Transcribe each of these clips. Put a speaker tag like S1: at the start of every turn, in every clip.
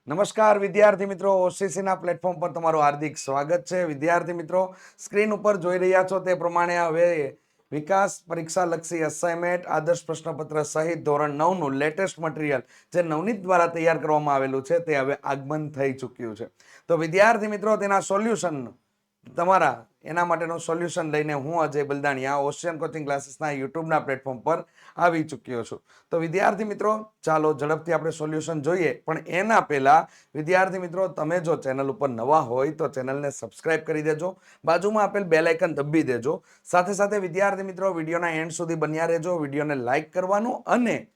S1: નમસ્કાર વિદ્યાર્થી મિત્રો, ઓસીસીના પ્લેટફોર્મ પર તમારું હાર્દિક સ્વાગત છે. વિદ્યાર્થી મિત્રો, સ્ક્રીન ઉપર જોઈ રહ્યા છો તે પ્રમાણે હવે વિકાસ પરીક્ષા લક્ષી અસાઇનમેન્ટ આદર્શ પ્રશ્નપત્ર સહિત ધોરણ 9 નું લેટેસ્ટ મટીરિયલ જે નવનીત દ્વારા તૈયાર કરવામાં આવેલું છે તે હવે આગમન થઈ ચૂક્યું છે. તો વિદ્યાર્થી મિત્રો, તેના સોલ્યુશન તમારા એના માટેનું સોલ્યુશન લઈને હું અજય બલદાણિયા ઓશિયન કોચિંગ ક્લાસીસના યુટ્યુબના પ્લેટફોર્મ પર આવી ચૂક્યો છું. તો વિદ્યાર્થી મિત્રો, ચાલો ઝડપથી આપણે સોલ્યુશન જોઈએ. પણ એના પહેલા વિદ્યાર્થી મિત્રો, તમે જો ચેનલ ઉપર નવા હોય તો ચેનલને સબસ્ક્રાઇબ કરી દેજો, બાજુમાં આપેલ બેલ આઇકન દબી દેજો. સાથે સાથે વિદ્યાર્થી મિત્રો, વિડીયોના એન્ડ સુધી બન્યા રહેજો. વિડીયોને લાઈક કરવાનું અને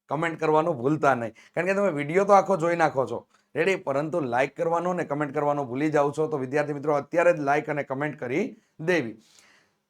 S1: કમેન્ટ કરવાનું ભૂલતા નહીં, કારણ કે તમે વિડીયો તો આખો જોઈ નાખો છો રેડી, પરંતુ લાઈક કરવાનું અને કમેન્ટ કરવાનું ભૂલી જાઓ છો. તો વિદ્યાર્થી મિત્રો, અત્યારે જ લાઈક અને કમેન્ટ કરી દેવી.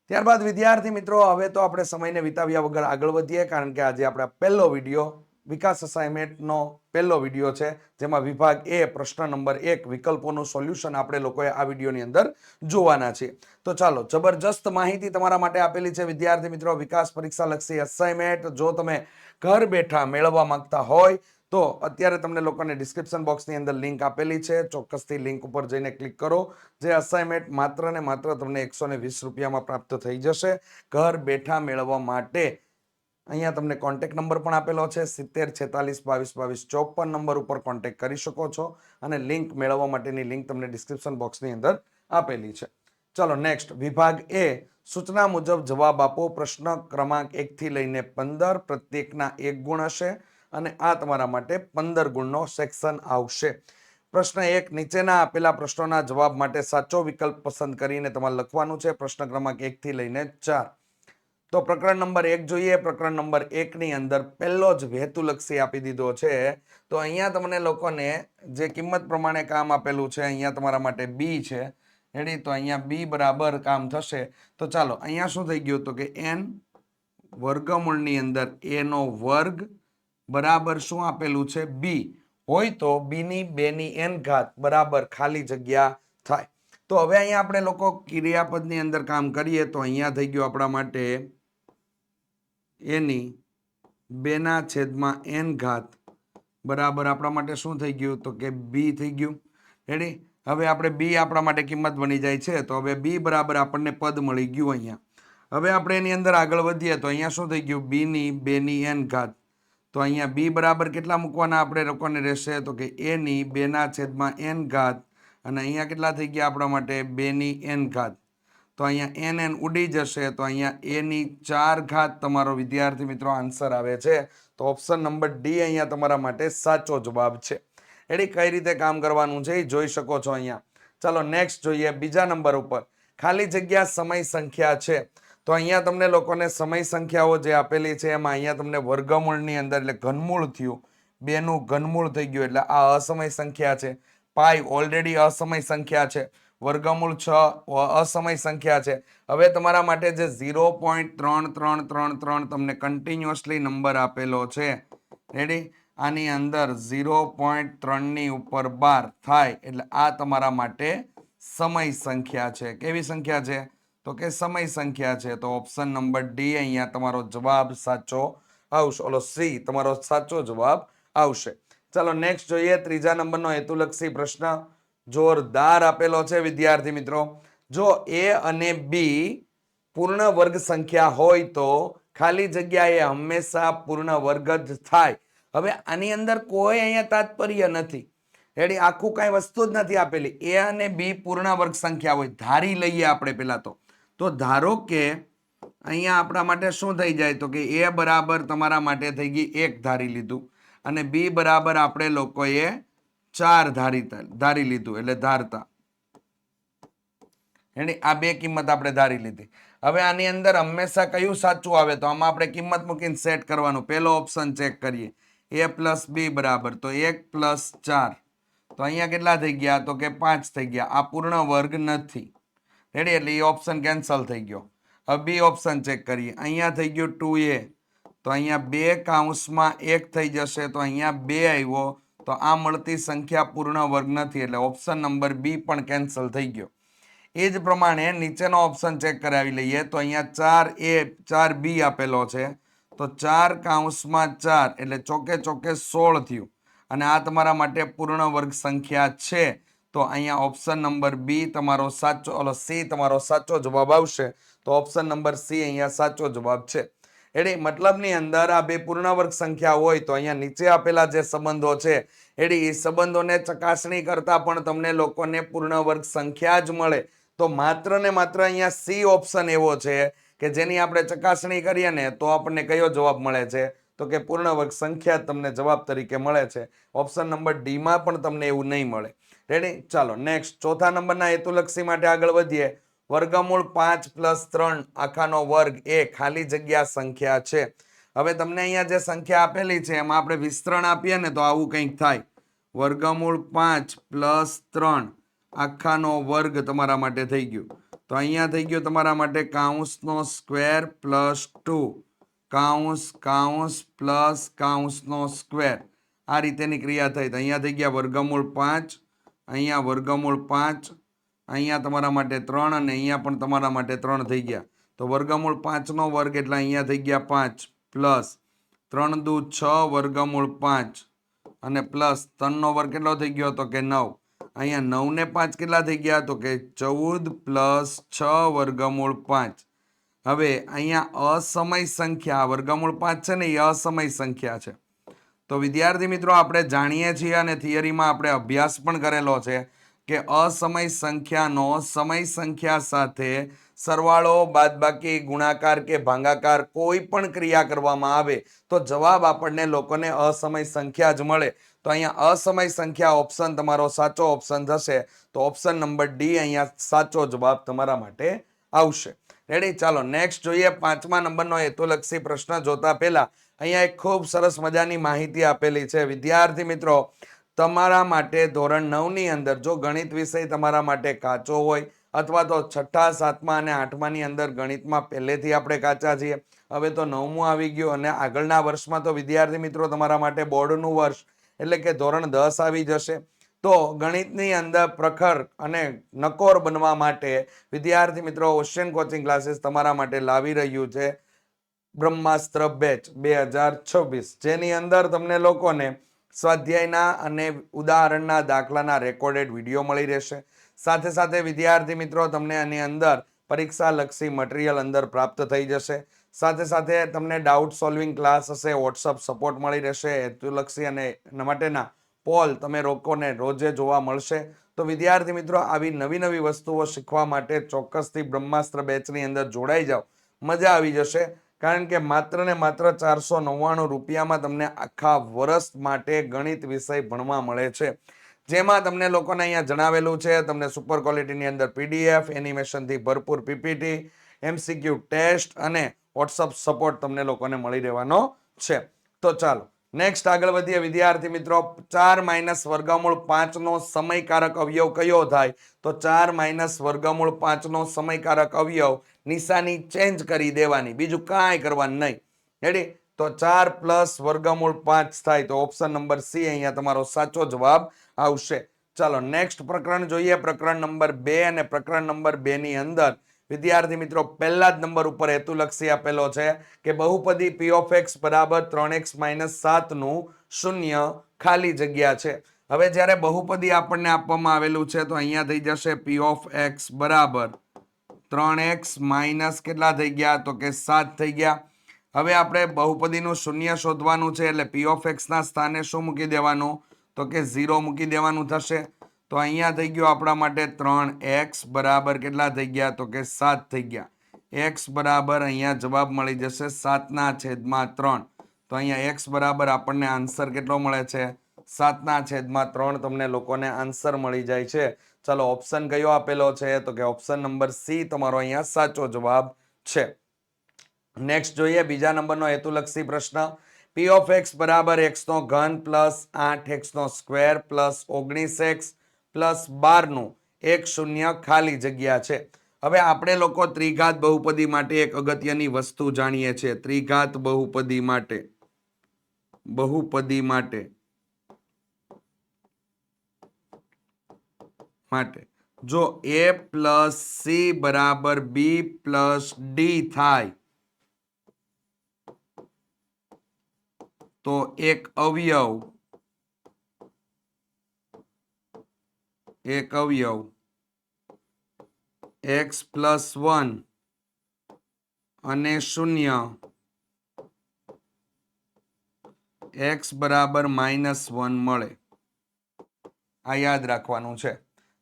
S1: ત્યારબાદ વિદ્યાર્થી મિત્રો, હવે તો આપણે સમયને વિતાવ્યા વગર આગળ વધીએ, કારણ કે આજે આપણા પહેલો વિડીયો વિકાસ અસાઇનમેન્ટનો પહેલો વિડીયો છે, જેમાં વિભાગ એ પ્રશ્ન નંબર 1 વિકલ્પોનું સોલ્યુશન આપણે લોકોએ આ વિડીયોની અંદર જોવાના છે. તો ચાલો, જબરજસ્ત માહિતી તમારા માટે આપેલી છે વિદ્યાર્થી મિત્રો. વિકાસ પરીક્ષા લક્ષી અસાઇનમેન્ટ જો તમે ઘર બેઠા મેળવવા માંગતા હોય તો અત્યારે તમને લોકોને ડિસ્ક્રિપ્શન બોક્સની અંદર લિંક આપેલી છે. ચોક્કસથી લિંક ઉપર જઈને ક્લિક કરો. જે અસાઇનમેન્ટ માત્ર ને માત્ર તમને 120 રૂપિયામાં પ્રાપ્ત થઈ જશે ઘર બેઠા મેળવવા માટે. અહીંયા તમને કોન્ટેક્ટ નંબર પણ આપેલો છે, 7046222254 નંબર ઉપર કોન્ટેક્ટ કરી શકો છો અને લિંક મેળવવા માટેની લિંક તમને ડિસ્ક્રિપ્શન બોક્સની અંદર આપેલી છે. ચલો નેક્સ્ટ, વિભાગ એ સૂચના મુજબ જવાબ આપો. પ્રશ્ન ક્રમાંક 1 થી લઈને 15, પ્રત્યેકના 1 ગુણ હશે અને આ તમારા માટે 15 ગુણનો સેક્શન આવશે. પ્રશ્ન 1, નીચેના આપેલા પ્રશ્નોના જવાબ માટે સાચો વિકલ્પ પસંદ કરીને તમારે લખવાનું છે. પ્રશ્ન ક્રમાંક 1 થી લઈને 4. તો પ્રકરણ નંબર 1 જોઈએ. પ્રકરણ નંબર 1 ની અંદર પહેલો જ હેતુલક્ષી આપી દીધો છે. તો અહીંયા તમને લોકોને જે કિંમત પ્રમાણે કામ આપેલું છે, અહીંયા તમારા માટે બી છે રેડી. તો અહીંયા બી બરાબર કામ થશે. તો ચાલો, અહીંયા શું થઈ ગયું તો કે n વર્ગમૂળની અંદર a નો વર્ગ બરાબર શું આપેલું છે બી હોય તો b ની 2 ની n ઘાત બરાબર ખાલી જગ્યા થાય. તો હવે અહીંયા આપણે લોકો ક્રિયાપદની અંદર કામ કરીએ તો અહીંયા થઈ ગયું આપણા માટે એની 2/n ઘાત બરાબર આપણા માટે શું થઈ ગયું તો કે બી થઈ ગયું રેડી. હવે આપણે બી આપણા માટે કિંમત બની જાય છે. તો હવે બી બરાબર આપણને પદ મળી ગયું અહીંયા. હવે આપણે એની અંદર આગળ વધીએ તો અહીંયા શું થઈ ગયું બી ની 2 ની n ઘાત. તો અહીંયા બી બરાબર કેટલા મૂકવાના આપણે લોકોને રહેશે તો કે એ ની 2/n ઘાત અને અહીંયા કેટલા થઈ ગયા આપણા માટે 2 ની n ઘાત. તો અહીંયા n ઉડી જશે. તો અહીંયા a ની 4 ઘાત તમારો વિદ્યાર્થી મિત્રો આન્સર આવે છે. તો ઓપ્શન નંબર ડી અહીંયા તમારા માટે સાચો જવાબ છે. એટલે કઈ રીતે કામ કરવાનું છે એ જોઈ શકો છો અહીંયા. ચાલો નેક્સ્ટ જોઈએ. બીજા નંબર ઉપર ખાલી જગ્યા સમય સંખ્યા છે. તો અહીંયા તમને લોકોને સમય સંખ્યાઓ જે આપેલી છે એમાં અહીંયા તમને વર્ગમૂળની અંદર એટલે ઘનમૂળ થયું, 2 નું ઘનમૂળ થઈ ગયું એટલે આ અસમય સંખ્યા છે. પાઈ ઓલરેડી અસમય સંખ્યા છે. વર્ગમૂળ 6 અસમય સંખ્યા છે. હવે તમારા માટે જે 0.3333 તમને કન્ટિન્યુઅસલી નંબર આપેલો છે રેડી, આની અંદર 0.3 ની ઉપર 12 થાય એટલે આ તમારા માટે સમય સંખ્યા છે. કેવી સંખ્યા છે તો કે સમય સંખ્યા છે. તો ઓપ્શન નંબર ડી અહીંયા તમારો જવાબ સાચો આવશે. ઓલો સી તમારો સાચો જવાબ આવશે. ચાલો નેક્સ્ટ જોઈએ. ત્રીજા નંબરનો હેતુલક્ષી પ્રશ્ન જોરદાર આપેલો છે વિદ્યાર્થી મિત્રો. જો a અને b પૂર્ણ વર્ગ સંખ્યા હોય તો ખાલી જગ્યાએ હંમેશા પૂર્ણ વર્ગ જ થાય. હવે આની અંદર કોઈ અહીંયા તાત્પર્ય નથી રેડી, આખું કઈ વસ્તુ જ નથી આપેલી. a અને b પૂર્ણ વર્ગ સંખ્યા હોય ધારી લઈએ આપણે પેલા તો ધારો કે અહીંયા આપણા માટે શું થઈ જાય તો કે a બરાબર તમારા માટે થઈ ગઈ 1 ધારી લીધું અને b બરાબર આપણે લોકોએ 4 ધારી લીધું એટલે ધારતા આ બે કિંમત આપણે ધારી લીધી. હવે આની અંદર હંમેશા કયું સાચું આવે તો આમાં આપણે કિંમત મૂકીને સેટ કરવાનું. પહેલો ઓપ્શન ચેક કરીએ, a + b બરાબર તો 1 + 4 તો અહીંયા કેટલા થઈ ગયા તો કે 5 થઈ ગયા. આ પૂર્ણ વર્ગ નથી રેડી એટલે એ ઓપ્શન કેન્સલ થઈ ગયો. હવે બી ઓપ્શન ચેક કરીએ, અહીંયા થઈ ગયું 2a તો અહીંયા 2 કૌંસમાં 1 થઈ જશે તો અહીંયા 2 આવ્યો. તો આ મળતી સંખ્યા પૂર્ણ વર્ગ નથી એટલે ઓપ્શન નંબર બી પણ કેન્સલ થઈ ગયો. એ જ પ્રમાણે નીચેનો ઓપ્શન ચેક કરાવી લઈએ તો અહીંયા 4a 4b આપેલો છે તો 4 કૌંસમાં 4 એટલે ચોકે ચોકે 16 થયું અને આ તમારા માટે પૂર્ણ વર્ગ સંખ્યા છે. તો અહીંયા ઓપ્શન નંબર બી તમારો સાચો સી તમારો સાચો જવાબ આવશે. તો ઓપ્શન નંબર સી અહીંયા સાચો જવાબ છે. એડી મતલબની અંદર આ બે પૂર્ણ વર્ગ સંખ્યા હોય તો અહીંયા નીચે આપેલા જે સંબંધો છે એડી એ સંબંધોને ચકાસણી કરતા પણ તમને લોકોને પૂર્ણ વર્ગ સંખ્યા જ મળે. તો માત્ર ને માત્ર અહીંયા સી ઓપ્શન એવો છે કે જેની આપણે ચકાસણી કરીએ ને તો આપણને કયો જવાબ મળે છે? તો કે પૂર્ણ વર્ગ સંખ્યા તમને જવાબ તરીકે મળે છે. ઓપ્શન નંબર ડી માં પણ તમને એવું નહીં મળે. રેડી? ચાલો નેક્સ્ટ ચોથા નંબરના હેતુલક્ષી માટે આગળ વધીએ. વર્ગમૂળ 5 + 3 આખાનો વર્ગ એ ખાલી જગ્યા સંખ્યા છે. હવે તમને અહીંયા જે સંખ્યા આપેલી છે એમાં આપણે વિસ્તરણ આપીએ ને તો આવું કંઈક થાય. વર્ગમૂળ 5 + 3 આખાનો વર્ગ તમારા માટે થઈ ગયું. તો અહીંયા થઈ ગયું તમારા માટે કૌંસનો સ્ક્વેર +2 કૌંસ કૌંસ પ્લસ કૌંસનો સ્ક્વેર. આ રીતેની ક્રિયા થઈ. તો અહીંયા થઈ ગયા વર્ગમૂળ 5, અહીંયા વર્ગમૂળ 5, અહીંયા તમારા માટે 3 અને અહીંયા પણ તમારા માટે 3 થઈ ગયા. તો વર્ગમૂળ 5 નો વર્ગ એટલે અહીંયા થઈ ગયા 5 પ્લસ 3 દુ 6 વર્ગમૂળ 5 અને પ્લસ 3 નો વર્ગ કેટલો થઈ ગયો? તો કે 9. અહીંયા 9 ને 5 કેટલા થઈ ગયા? તો કે 14 પ્લસ 6 વર્ગમૂળ 5. હવે અહીંયા અસમય સંખ્યા વર્ગમૂળ 5 છે ને એ અસમય સંખ્યા છે. તો વિદ્યાર્થી મિત્રો આપણે જાણીએ છીએ અને થિયરીમાં આપણે અભ્યાસ પણ કરેલો છે કે અસમય સંખ્યાનો સમય સંખ્યા સાથે સરવાળો, બાદબાકી, ગુણાકાર કે ભાગાકાર કોઈ પણ ક્રિયા કરવામાં આવે તો જવાબ આપણને લોકોને અસમય સંખ્યા જ મળે. તો અહીંયા અસમય સંખ્યા ઓપ્શન તમારો સાચો ઓપ્શન થશે. તો ઓપ્શન નંબર ડી અહીંયા સાચો જવાબ તમારા માટે આવશે. રેડી? ચાલો નેક્સ્ટ જોઈએ. 5મા નંબરનો હેતુલક્ષી પ્રશ્ન જોતા પહેલા અહીંયા એક ખૂબ સરસ મજાની માહિતી આપેલી છે. વિદ્યાર્થી મિત્રો, તમારા માટે ધોરણ 9 ની અંદર જો ગણિત વિષય તમારા માટે કાચો હોય અથવા તો 6ઠા, 7મા અને 8માની અંદર ગણિતમાં પહેલેથી આપણે કાચા છીએ, હવે તો 9મું આવી ગયું અને આગળના વર્ષમાં તો વિદ્યાર્થી મિત્રો તમારા માટે બોર્ડનું વર્ષ એટલે કે ધોરણ 10 આવી જશે. તો ગણિતની અંદર પ્રખર અને નકોર બનવા માટે વિદ્યાર્થી મિત્રો ઓશિયન કોચિંગ ક્લાસીસ તમારા માટે લાવી રહ્યું છે બ્રહ્માસ્ત્ર બેચ 2026, જેની અંદર તમને લોકોને સ્વાધ્યાયના અને ઉદાહરણના દાખલાના રેકોર્ડેડ વિડીયો મળી રહેશે. સાથે સાથે વિદ્યાર્થી મિત્રો તમને આની અંદર પરીક્ષા લક્ષી મટીરિયલ અંદર પ્રાપ્ત થઈ જશે. સાથે સાથે તમને ડાઉટ સોલ્વિંગ ક્લાસ હશે, વોટ્સઅપ સપોર્ટ મળી રહેશે, હેતુલક્ષી અને માટેના પોલ તમે લોકોને રોજે જોવા મળશે. તો વિદ્યાર્થી મિત્રો આવી નવી નવી વસ્તુઓ શીખવા માટે ચોક્કસથી બ્રહ્માસ્ત્ર બેચની અંદર જોડાઈ જાઓ. મજા આવી જશે. કારણ કે માત્ર ને માત્ર 499 રૂપિયામાં તમને આખા વર્ષ માટે ગણિત વિષય ભણવા મળે છે. જેમાં તમને લોકોને અહીંયા જણાવેલું છે તમને સુપર ક્વોલિટીની અંદર પીડીએફ, એનિમેશનથી ભરપૂર પીપીટી, એમસીક્યુ ટેસ્ટ અને વોટ્સઅપ સપોર્ટ તમને લોકોને મળી રહેવાનો છે. તો ચાલો નેક્સ્ટ આગળ વધીએ વિદ્યાર્થી મિત્રો. 4 - વર્ગમૂળ 5 નો સમયકારક અવયવ કયો થાય? તો 4 - વર્ગમૂળ 5 નો સમયકારક અવયવ નિશાની ચેન્જ કરી દેવાની, બીજું કાંઈ કરવાનું નહીં. રેડી? તો 4 + વર્ગમૂળ 5 થાય. તો ઓપ્શન નંબર સી અહીંયા તમારો સાચો જવાબ આવશે. ચાલો નેક્સ્ટ પ્રકરણ જોઈએ. પ્રકરણ નંબર 2 અને પ્રકરણ નંબર 2 ની અંદર વિદ્યાર્થી મિત્રો પહેલા જ નંબર ઉપર હેતુલક્ષી આપેલો છે કે બહુપદી p of x બરાબર 3x - 7 નું શૂન્ય ખાલી જગ્યા છે. હવે જ્યારે બહુપદી આપણને આપવામાં આવેલું છે તો અહીંયા થઈ જશે p of x બરાબર 3x માઇનસ કેટલા થઈ ગયા? તો કે 7 થઈ ગયા. હવે આપણે બહુપદીનું શૂન્ય શોધવાનું છે એટલે p of x ના સ્થાને શું મૂકી દેવાનું? તો કે 0 મૂકી દેવાનું થશે. તો અહીંયા થઈ ગયું આપણા માટે 3x બરાબર કેટલા થઈ ગયા? તો કે 7 થઈ ગયા. x બરાબર અહીંયા જવાબ મળી જશે 7/3. તો અહીંયા x બરાબર આપણને આન્સર કેટલો મળે છે? 7/3 તમને લોકોને આન્સર મળી જાય છે. ચાલો ઓપ્શન કયો આપેલો છે? તો કે ઓપ્શન નંબર સી તમારો અહીંયા સાચો જવાબ છે. નેક્સ્ટ જોઈએ બીજા નંબરનો હેતુલક્ષી પ્રશ્ન. p of x બરાબર x નો ઘન પ્લસ 8x નો સ્ક્વેર પ્લસ 19x પ્લસ 12 નું એક શૂન્ય ખાલી જગ્યા છે. હવે આપણે લોકો ત્રિઘાત બહુપદી માટે એક અગત્યની વસ્તુ જાણીએ છીએ. ત્રિઘાત બહુપદી માટે જો a પ્લસ c બરાબર b પ્લસ d થાય તો એક અવયવ એક અવયવ x+1 અને 0 x બરાબર -1 મળે. આ યાદ રાખવાનું છે.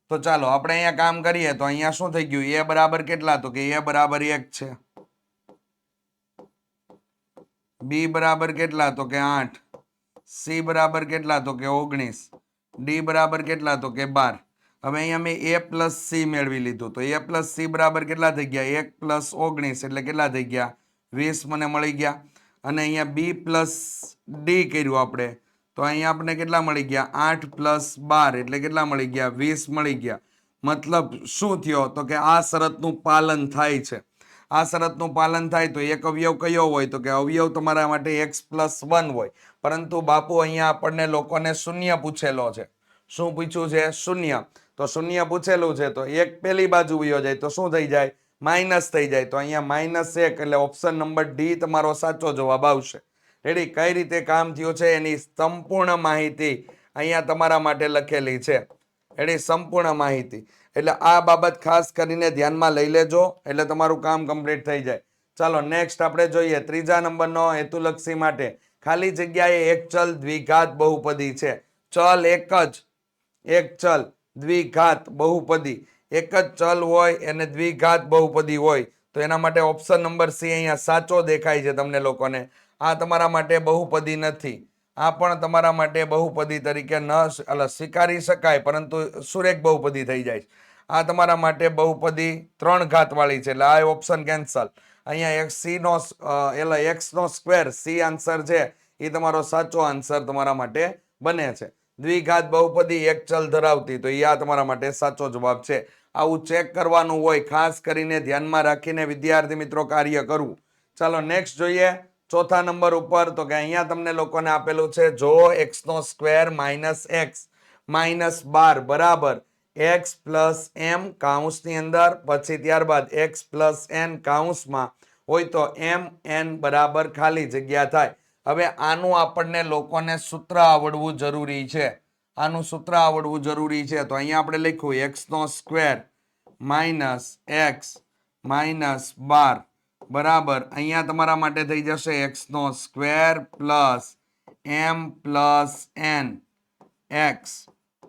S1: તો ચાલો આપણે અહીંયા કામ કરીએ. તો અહીંયા શું થઈ ગયું? a બરાબર કેટલા? તો કે a બરાબર 1 છે. b બરાબર કેટલા? તો કે 8. c બરાબર કેટલા? તો કે 19. d બરાબર કેટલા? તો કે 12. હવે અહીંયા મેં a પ્લસ c મેળવી લીધું. તો a પ્લસ c બરાબર કેટલા થઈ ગયા? 1 પ્લસ 19 એટલે કેટલા થઈ ગયા? 20 મને મળી ગયા. અને અહીંયા b પ્લસ d કર્યું આપણે. તો અહીંયા આપણે કેટલા મળી ગયા? 8 પ્લસ 12 એટલે કેટલા મળી ગયા? 20 મળી ગયા. મતલબ શું થયો? તો કે આ શરતનું પાલન થાય છે. આ શરતનું પાલન થાય તો એક અવયવ કયો હોય? તો કે અવયવ તમારા માટે x+1 હોય. પરંતુ બાપુ અહીંયા આપણને લોકોને શૂન્ય પૂછેલો છે. શું પૂછ્યું છે? શૂન્ય. તો શૂન્ય પૂછેલું છે તો એક પેલી બાજુ વયો જાય તો શું થઈ જાય? માઇનસ થઈ જાય. તો અહીંયા -1 એટલે ઓપ્શન નંબર ડી તમારો સાચો જવાબ આવશે. રેડી? કઈ રીતે કામ થયું છે એની સંપૂર્ણ માહિતી અહીંયા તમારા માટે લખેલી છે. રેડી? સંપૂર્ણ માહિતી. એટલે આ બાબત ખાસ કરીને ધ્યાનમાં લઈ લેજો એટલે તમારું કામ કમ્પ્લીટ થઈ જાય. ચાલો નેક્સ્ટ આપણે જોઈએ ત્રીજા નંબરનો હેતુલક્ષી માટે. ખાલી જગ્યાએ એક ચલ દ્વિઘાત બહુપદી છે. ચલ એક ચલ દ્વિઘાત બહુપદી. એક જ ચલ હોય એને દ્વિઘાત બહુપદી હોય તો એના માટે ઓપ્શન નંબર સી અહીંયા સાચો દેખાય છે તમને લોકોને. આ તમારા માટે બહુપદી નથી. આ પણ તમારા માટે બહુપદી તરીકે ન સ્વીકારી શકાય પરંતુ સુરેખ બહુપદી થઈ જાય. આ તમારા માટે બહુપદી 3 ઘાત વાળી છે એટલે આ ઓપ્શન કેન્સલ. અહીંયા x નો સ્ક્વેર સી આન્સર છે એ તમારો સાચો આન્સર તમારા માટે બને છે. દ્વિઘાત બહુપદી એક ચલ ધરાવતી તો આ તમારા માટે સાચો જવાબ છે. આવું ચેક કરવાનું હોય, ખાસ કરીને ધ્યાનમાં રાખીને વિદ્યાર્થી મિત્રો કાર્ય કરવું. ચાલો નેક્સ્ટ જોઈએ ચોથા નંબર ઉપર. તો કે અહીંયા તમને લોકોને આપેલું છે જો x નો સ્ક્વેર -x -12 બરાબર x પ્લસ m કાઉન્સની અંદર પછી ત્યારબાદ x પ્લસ n કાઉન્સમાં હોય તો mn બરાબર ખાલી જગ્યા થાય. હવે આનું આપણને લોકોને સૂત્ર આવડવું જરૂરી છે. આનું સૂત્ર આવડવું જરૂરી છે. તો અહીંયા આપણે લખ્યું x નો સ્ક્વેર -x -12 બરાબર અહીંયા તમારા માટે થઈ જશે x નો square plus m plus n x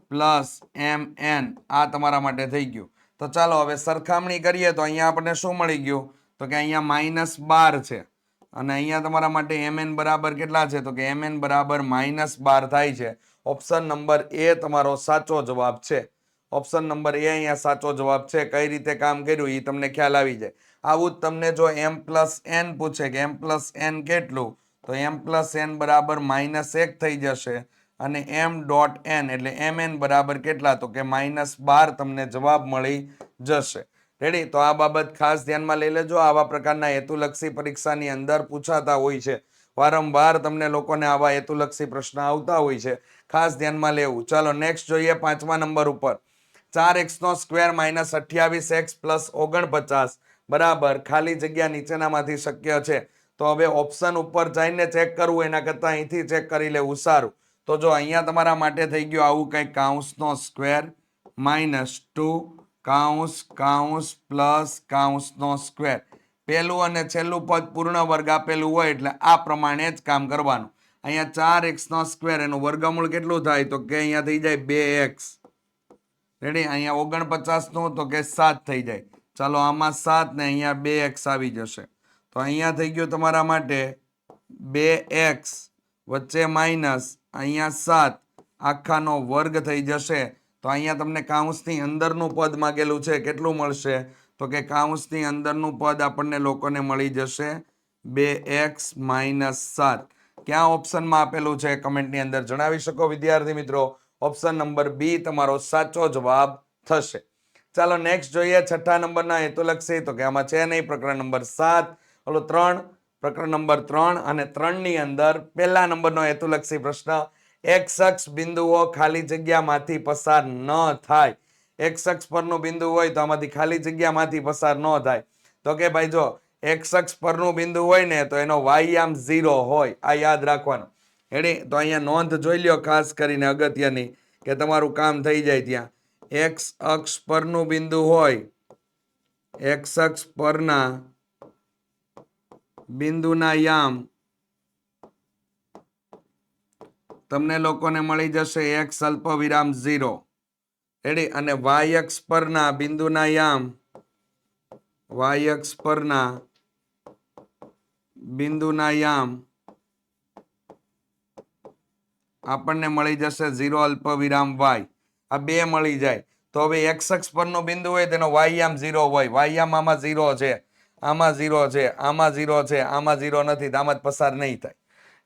S1: plus mn. આ તમારા માટે થઈ ગયું. તો ચાલો હવે સરખામણી કરીએ તો અહીંયા આપણને શું મળી ગયું? તો કે અહીંયા -12 છે અને અહીંયા તમારા માટે mn બરાબર કેટલા છે? તો કે mn બરાબર -12 થાય છે. ઓપ્શન નંબર એ તમારો સાચો જવાબ છે. ઓપ્શન નંબર એ અહીંયા સાચો જવાબ છે. કઈ રીતે કામ કર્યું એ તમને ખ્યાલ આવી જાય. આવું જ તમને જો m પ્લસ n પૂછે કે m પ્લસ n કેટલું? તો m પ્લસ n બરાબર -1 થઈ જશે અને m ડોટ n એટલે mn બરાબર કેટલા? તો કે -12 તમને જવાબ મળી જશે. રેડી? તો આ બાબત ખાસ ધ્યાનમાં લઈ લેજો. આવા પ્રકારના હેતુલક્ષી પરીક્ષાની અંદર પૂછાતા હોય છે. વારંવાર તમને લોકોને આવા હેતુલક્ષી પ્રશ્ન આવતા હોય છે. ખાસ ધ્યાનમાં લેવું. ચાલો નેક્સ્ટ જોઈએ પાંચમા નંબર ઉપર. 4x નો સ્ક્વેર -28x પ્લસ 49 બરાબર ખાલી જગ્યા નીચેનામાંથી શક્ય છે. તો હવે ઓપ્શન ઉપર જઈને ચેક કરવું એના કરતા અહીંથી ચેક કરી લેવું સારું. તો જો અહીંયા તમારા માટે થઈ ગયું આવું કંઈક કાઉન્સનો સ્ક્વેર -2 કાઉન્સ પ્લસ કાઉન્સનો સ્ક્વેર. પહેલું અને છેલ્લું પદ પૂર્ણ વર્ગ આપેલું હોય એટલે આ પ્રમાણે જ કામ કરવાનું. અહીંયા 4x નો સ્ક્વેર એનું વર્ગમૂળ કેટલું થાય? તો કે અહીંયા થઈ જાય 2x. રેડી? અહીંયા 49 નું તો કે 7 થઈ જાય. ચાલો આમાં 7 ને અહીંયા 2x આવી જશે. તો અહીંયા થઈ ગયું તમારા માટે 2x વચ્ચે માઇનસ અહીંયા 7 આખાનો વર્ગ થઈ જશે. તો અહીંયા તમને કાઉન્સની અંદરનું પદ માંગેલું છે કેટલું મળશે? તો કે કાઉન્સની અંદરનું પદ આપણને લોકોને મળી જશે 2x - 7. ક્યાં ઓપ્શનમાં આપેલું છે કમેન્ટની અંદર જણાવી શકો વિદ્યાર્થી મિત્રો? ઓપ્શન નંબર બી તમારો સાચો જવાબ થશે. ચાલો નેક્સ્ટ જોઈએ છઠ્ઠા નંબરના હેતુલક્ષી. તો કે આમાં છે નહીં પ્રકરણ નંબર 7 ઓલો 3 પ્રકરણ નંબર 3 અને 3 ની અંદર પહેલા નંબરનો હેતુલક્ષી પ્રશ્ન. x અક્ષ બિંદુઓ ખાલી જગ્યામાંથી પસાર ન થાય. x અક્ષ પરનું બિંદુ હોય તો આમાંથી ખાલી જગ્યામાંથી પસાર ન થાય. તો કે ભાઈ જો x અક્ષ પરનું બિંદુ હોય ને તો એનો y-આમ 0 હોય. આ યાદ રાખવાનું. તો અહીંયા નોંધ જોઈ લ્યો ખાસ કરીને અગત્યની કે તમારું કામ થઈ જાય ત્યાં. એક્સ અક્ષ પરનું બિંદુ હોય, એક્સ અક્ષ પરના બિંદુના યામ તમને લોકોને મળી જશે એક્સ અલ્પ વિરામ 0. રેડી? અને વાય અક્ષ પરના બિંદુના યામ, વાય અક્ષ પરના બિંદુના યામ આપણને મળી જશે 0 અલ્પ વિરામ વાય. આ બે મળી જાય તો હવે એક્સ અક્ષ પરનું બિંદુ હોય તેનો વાય યામ 0 હોય. વાય યામ આમાં 0 છે, આમાં 0 છે, આમાં 0 છે, આમાં 0 નથી, તો આમાં પસાર નહીં થાય.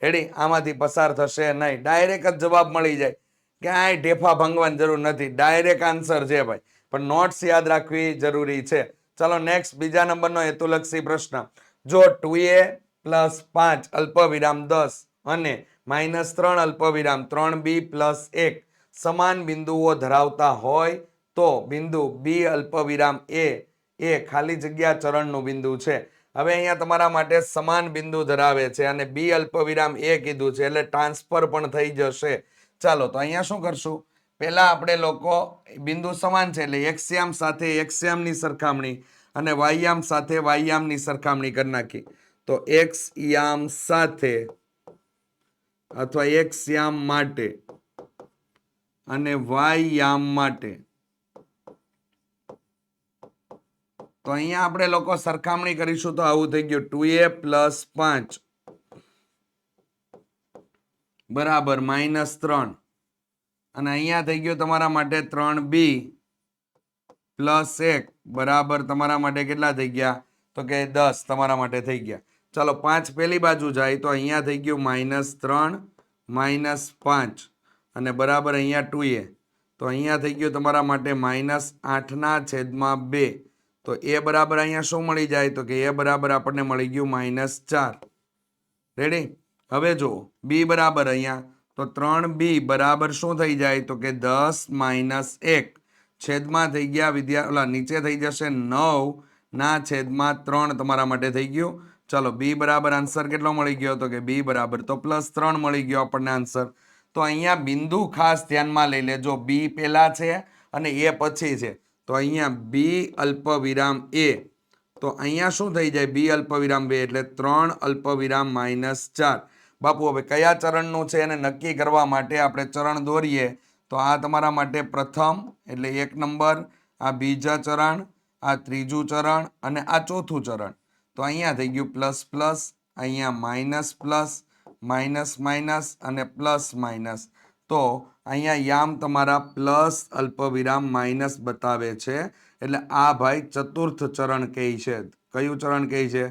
S1: રેડી? આમાંથી પસાર થશે નહીં. ડાયરેક્ટ જ જવાબ મળી જાય. ક્યાંય ઢેફા ભાંગવાની જરૂર નથી, ડાયરેક્ટ આન્સર છે ભાઈ. પણ નોટ્સ યાદ રાખવી જરૂરી છે. ચલો નેક્સ્ટ, બીજા નંબરનો હેતુલક્ષી પ્રશ્ન. જો 2a + 5 અલ્પ વિરામ 10 અને -3 અલ્પ વિરામ 3b + 1 સમાન બિંદુઓ ધરાવતા હોય તો બિંદુ b અલ્પ વિરામ a એ ખાલી જગ્યા ચરણનું બિંદુ છે. હવે અહીંયા તમારા માટે સમાન બિંદુ ધરાવે છે અને બી અલ્પ વિરામ એ કીધું છે, એટલે ટ્રાન્સફર પણ થઈ જશે. ચાલો તો અહીંયા શું કરશું, પહેલા આપણે લોકો બિંદુ સમાન છે એટલે એક્સયામ સાથે એક્સયામની સરખામણી અને વાયયામ સાથે વાયયામની સરખામણી કરી નાખી. તો એક્સ યામ સાથે અથવા એક્સ યામ માટે અને વાય યામ માટે, તો અહીંયા આપણે લોકો સરખામણી કરીશું તો આવું થઈ ગયું 2a + 5 બરાબર -3 અને અહીંયા થઈ ગયું તમારા માટે 3b + 1 બરાબર તમારા માટે કેટલા થઈ ગયા, તો કે 10 તમારા માટે થઈ ગયા. ચાલો 5 પેલી બાજુ જાય તો અહીંયા થઈ ગયું -3 -5 અને બરાબર અહીંયા 2a, તો અહીંયા થઈ ગયું તમારા માટે -8/2. તો એ બરાબર અહીંયા શું મળી જાય, તો કે એ બરાબર આપણને મળી ગયું -4. રેડી? હવે જો બી બરાબર અહીંયા તો 3b બરાબર શું થઈ જાય, તો કે 10 - 1 છેદમાં થઈ ગયા નીચે થઈ જશે 9/3 તમારા માટે થઈ ગયું. ચલો બી બરાબર આન્સર કેટલો મળી ગયો, તો કે બી બરાબર તો +3 મળી ગયો આપણને આન્સર. તો અહીંયા બિંદુ ખાસ ધ્યાનમાં લઈ લેજો, બી પહેલા છે અને એ પછી છે. તો અહીંયા બી અલ્પ વિરામ એ, તો અહીંયા શું થઈ જાય, બી અલ્પ વિરામ 2 એટલે 3 અલ્પ વિરામ -4. બાપુ હવે કયા ચરણનું છે એને નક્કી કરવા માટે આપણે ચરણ દોરીએ. તો આ તમારા માટે પ્રથમ એટલે 1 નંબર, આ બીજા ચરણ, આ ત્રીજું ચરણ અને આ ચોથું ચરણ. તો અહીંયા થઈ ગયું પ્લસ, અહીંયા માઇનસ અને પ્લસ. તો અહીંયા યામ તમારા પ્લસ અલ્પ વિરામ માઇનસ બતાવે છે, એટલે આ ભાઈ ચતુર્થ ચરણ કહે છે. કયું ચરણ કહે છે?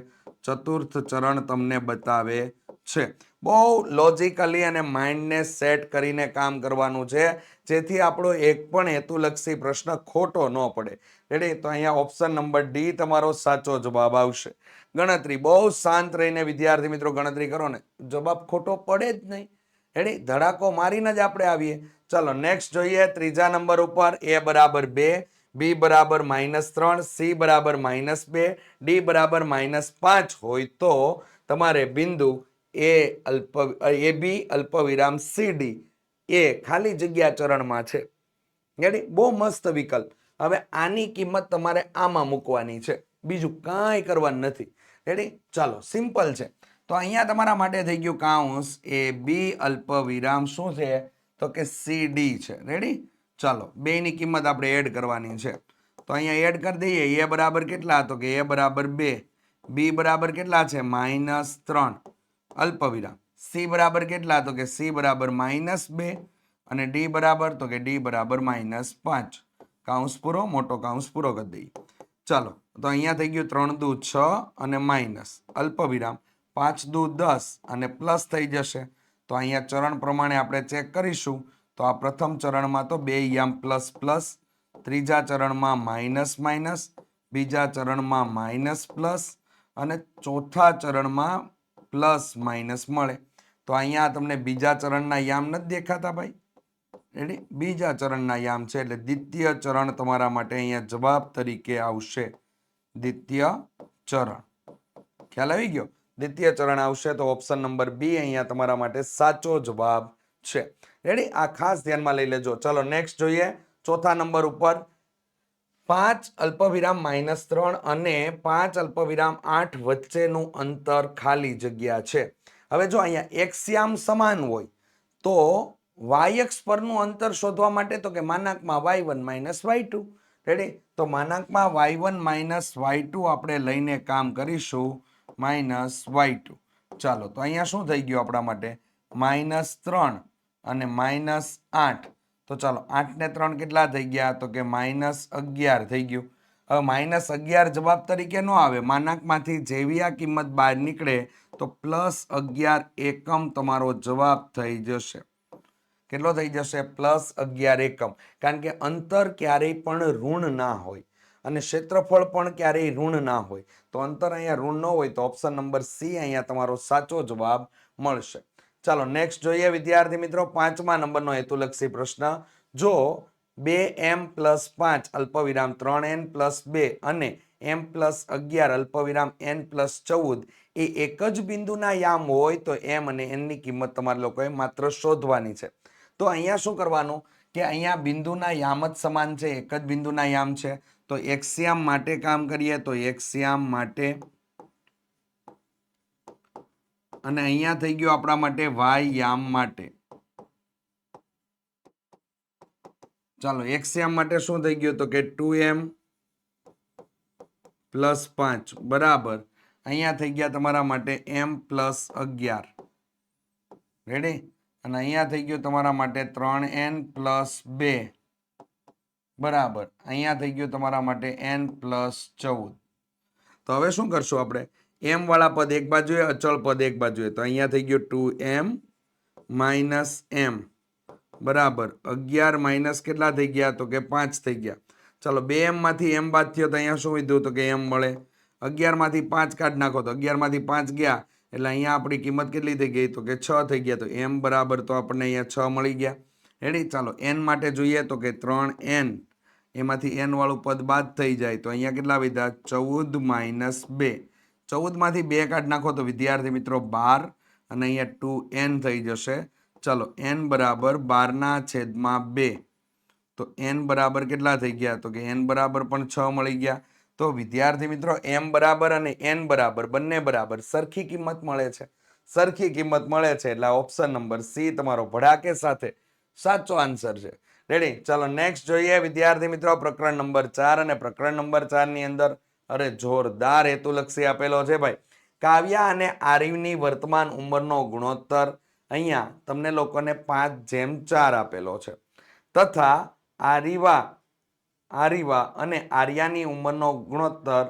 S1: ચતુર્થ ચરણ તમને બતાવે છે. બહુ લોજિકલી અને માઇન્ડને સેટ કરીને કામ કરવાનું છે, જેથી આપણો એક પણ હેતુલક્ષી પ્રશ્ન ખોટો ન પડે. રેડી? તો અહીંયા ઓપ્શન નંબર ડી તમારો સાચો જવાબ આવશે. ગણતરી બહુ શાંત રહીને વિદ્યાર્થી મિત્રો ગણતરી કરો ને, જવાબ ખોટો પડે જ નહીં. રેડી? ધડાકો મારીને જ આપણે આવીએ. ચલો નેક્સ્ટ જોઈએ, ત્રીજા નંબર ઉપર a બરાબર 2, b બરાબર -3, c બરાબર -2, d બરાબર -5 હોય તો તમારે બિંદુ AB અલ્પ વિરામ CD એ ખાલી જગ્યા ચરણમાં છે. રેડી? બહુ મસ્ત વિકલ્પ. હવે આની કિંમત તમારે આમાં મૂકવાની છે, બીજું કાંઈ કરવાનું નથી. રેડી? ચાલો સિમ્પલ છે. તો અહીંયા તમારા માટે થઈ ગયું કૌંસ AB અલ્પ વિરામ શું છે, તો કે CD છે. રેડી? ચાલો બેની કિંમત આપણે એડ કરવાની છે. તો અહીંયા એડ કરી દઈએ. a બરાબર કેટલા, તો કે a બરાબર 2, b બરાબર કેટલા છે -3 અલ્પ વિરામ, c બરાબર કેટલા, તો કે c બરાબર -2 અને d બરાબર, તો કે d બરાબર -5. કૌંસ પૂરો, મોટો કૌંસ પૂરો કરી દઈએ. ચાલો તો અહીંયા થઈ ગયું 3 દુ 6 અને માઇનસ અલ્પ વિરામ 5 દુ 10 અને પ્લસ થઈ જશે. તો અહીંયા ચરણ પ્રમાણે આપણે ચેક કરીશું. તો આ પ્રથમ ચરણમાં તો બે યામ પ્લસ, ત્રીજા ચરણમાં માઇનસ, બીજા ચરણમાં પ્લસ અને ચોથા ચરણમાં પ્લસ મળે. તો અહીંયા તમને બીજા ચરણના યામ નથી દેખાતા ભાઈ? રેડી? બીજા ચરણના યામ છે એટલે દ્વિતીય ચરણ તમારા માટે અહીંયા જવાબ તરીકે આવશે. દ્વિતીય ચરણ ખ્યાલ આવી ગયો? દ્વિતીય ચરણ આવશે તો ઓપ્શન નંબર બી અહીંયા તમારા માટે સાચો જવાબ છે. રેડી? આ ખાસ ધ્યાનમાં લઈ લેજો. ચલો નેક્સ્ટ જોઈએ, ચોથા નંબર ઉપર 5 અલ્પવિરામ -3 અને 5 અલ્પવિરામ 8 વચ્ચેનું અંતર ખાલી જગ્યા છે. હવે જો અહીંયા x યામ સમાન હોય તો y અક્ષ પરનું અંતર શોધવા માટે તો કે માનાંકમાં y1 - y2. રેડી? તો માનાંકમાં y1 - y2 આપણે લઈને કામ કરીશું -y2. ચાલો, તો અહીંયા શું થઈ ગયું આપણા માટે? -3 અને -8. તો ચાલો 8 ને 3 કેટલા થઈ ગયા? તો કે -11 થઈ ગયું. હવે -11 જવાબ તરીકે ન આવે, માનાંકમાંથી જેવી આ કિંમત બહાર નીકળે તો +11 એકમ તમારો જવાબ થઈ જશે. કેટલો થઈ જશે? +11 એકમ. કારણ કે અંતર ક્યારેય પણ ઋણ ના હોય અને ક્ષેત્રફળ પણ ક્યારેય ઋણ ના હોય. તો અંતર અહીંયા ઋણ ન હોય તો ઓપ્શન નંબર સી અહીંયા તમારો સાચો જવાબ મળશે. ચાલો નેક્સ્ટ જોઈએ વિદ્યાર્થી મિત્રો, 5મા નંબરનો હેતુલક્ષી પ્રશ્ન. જો 2m+5 અલ્પવિરામ 3n+2 અને m+11 અલ્પવિરામ n+14 એ એક જ બિંદુના યામ હોય તો m અને n ની કિંમત તમારે લોકોએ માત્ર શોધવાની છે. તો અહીંયા શું કરવાનું કે અહીંયા બિંદુના યામ જ સમાન છે, એક જ બિંદુના યામ છે. તો x યામ માટે કામ કરીએ તો x યામ માટે, અને અહીંયા થઈ ગયું આપણા માટે y યામ માટે. ચાલો x યામ માટે શું થઈ ગયું? તો કે 2m + 5 બરાબર અહીંયા થઈ ગયા તમારા માટે m+11. રેડી? અને અહીંયા થઈ ગયું તમારા માટે 3n+2 બરાબર અહીંયા થઈ ગયું તમારા માટે n+14. તો હવે શું કરશું આપણે? m વાળા પદ એક બાજુએ, અચળ પદ એક બાજુએ. તો અહીંયા થઈ ગયું 2m - m બરાબર 11 માઇનસ કેટલા થઈ ગયા? તો કે 5 થઈ ગયા. ચાલો 2m માંથી m બાદ થયો તો અહીંયા શું વધ્યું? તો કે m મળે. 11 માંથી 5 કાઢ નાખો તો 11 માંથી 5 ગયા એટલે અહીંયા આપણી કિંમત કેટલી થઈ ગઈ? તો કે 6 થઈ ગયા. તો m બરાબર તો આપણને અહીંયા 6 મળી ગયા. રેડી? ચાલો n માટે જોઈએ તો કે 3n, એમાંથી n વાળું પદ બાદ થઈ જાય તો અહીંયા કેટલા વધ્યા? 14 - 2. 14 માંથી 2 કાઢ નાખો તો વિદ્યાર્થી મિત્રો 12 અને અહીંયા 2n થઈ જશે. ચાલો n બરાબર 12/2. તો n બરાબર કેટલા થઈ ગયા? તો કે n બરાબર પણ 6 મળી ગયા. તો વિદ્યાર્થી મિત્રો m બરાબર અને n બરાબર બંને બરાબર સરખી કિંમત મળે છે. સરખી કિંમત મળે છે એટલે ઓપ્શન નંબર સી તમારો ભડાકે સાથે સાચો આન્સર છે. રેડી? ચાલો નેક્સ્ટ જોઈએ વિદ્યાર્થી મિત્રો, પ્રકરણ નંબર 4. અને પ્રકરણ નંબર 4 ની અંદર અરે જોરદાર હેતુલક્ષી આપેલો છે ભાઈ. કાવ્યા અને આરવની વર્તમાન ઉંમરનો ગુણોત્તર અહીંયા તમને લોકોને 5:4 આપેલો છે, તથા આરિવા અને આર્યાની ઉંમરનો ગુણોત્તર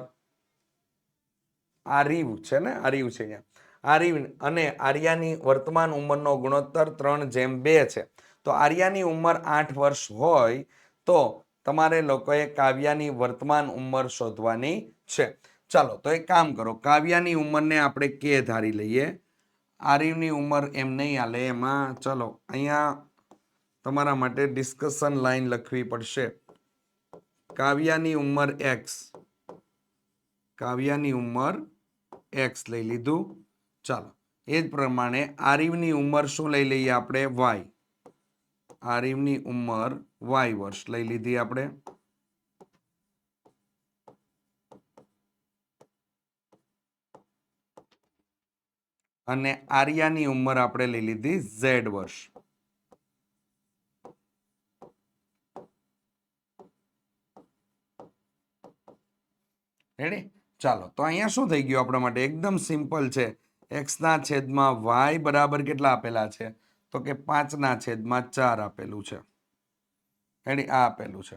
S1: આરિવ છે ને, આરિવ છે અહીંયા. આરિવ અને આર્યાની વર્તમાન ઉંમરનો ગુણોત્તર 3:2 છે. તો આર્યાની ઉંમર 8 વર્ષ હોય તો તમારે લોકોએ કાવ્યાની વર્તમાન ઉંમર શોધવાની છે. ચાલો તો એક કામ કરો, કાવ્યાની ઉંમરને આપણે કે ધારી લઈએ, આરિવની ઉંમર એમ નહીં હાલે. એમાં ચલો અહીંયા તમારા માટે ડિસ્કશન લાઈન લખવી પડશે. કાવ્યાની ઉંમર x, કાવ્યાની ઉંમર x લઈ લીધું. ચાલો એ જ પ્રમાણે આરિવની ઉંમર શું લઈ લઈએ આપણે? y. આરિવની ઉંમર y વર્ષ લઈ લીધી આપણે. અને આર્યાની ઉંમર આપણે લઈ લીધી z વર્ષ. રેડી? ચાલો તો અહીંયા શું થઈ ગયું આપણા માટે? એકદમ સિમ્પલ છે. x ના છેદમાં y બરાબર કેટલા આપેલા છે? તો કે 5/4 આપેલું છે. રેડી? આ આપેલું છે.